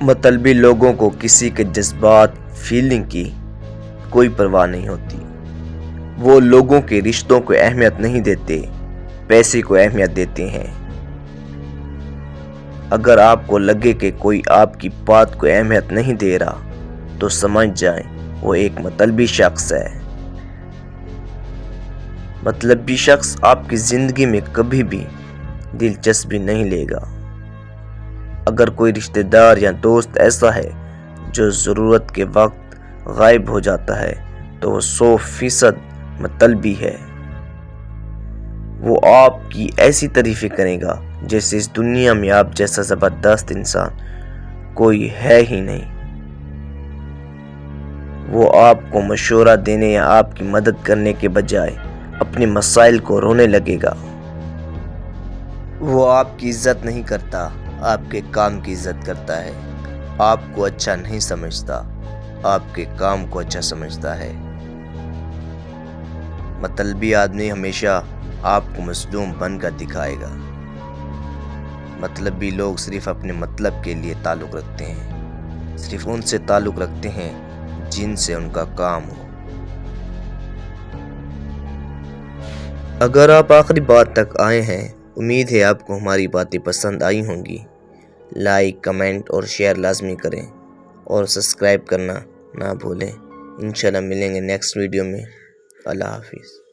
مطلبی لوگوں کو کسی کے جذبات فیلنگ کی کوئی پرواہ نہیں ہوتی۔ وہ لوگوں کے رشتوں کو اہمیت نہیں دیتے، پیسے کو اہمیت دیتے ہیں۔ اگر آپ کو لگے کہ کوئی آپ کی بات کو اہمیت نہیں دے رہا تو سمجھ جائیں وہ ایک مطلبی شخص ہے۔ مطلبی شخص آپ کی زندگی میں کبھی بھی دلچسپی نہیں لے گا۔ اگر کوئی رشتہ دار یا دوست ایسا ہے جو ضرورت کے وقت غائب ہو جاتا ہے تو وہ 100% مطلبی ہے۔ وہ آپ کی ایسی تعریفیں کرے گا جیسے اس دنیا میں آپ جیسا زبردست انسان کوئی ہے ہی نہیں۔ وہ آپ کو مشورہ دینے یا آپ کی مدد کرنے کے بجائے اپنے مسائل کو رونے لگے گا۔ وہ آپ کی عزت نہیں کرتا، آپ کے کام کی عزت کرتا ہے۔ آپ کو اچھا نہیں سمجھتا، آپ کے کام کو اچھا سمجھتا ہے۔ مطلبی آدمی ہمیشہ آپ کو مظلوم بن کر دکھائے گا۔ مطلبی لوگ صرف اپنے مطلب کے لیے تعلق رکھتے ہیں، صرف ان سے تعلق رکھتے ہیں جن سے ان کا کام ہو۔ اگر آپ آخری بات تک آئے ہیں، امید ہے آپ کو ہماری باتیں پسند آئی ہوں گی۔ لائک، کمنٹ اور شیئر لازمی کریں اور سبسکرائب کرنا نہ بھولیں۔ انشاءاللہ ملیں گے نیکسٹ ویڈیو میں۔ اللہ حافظ۔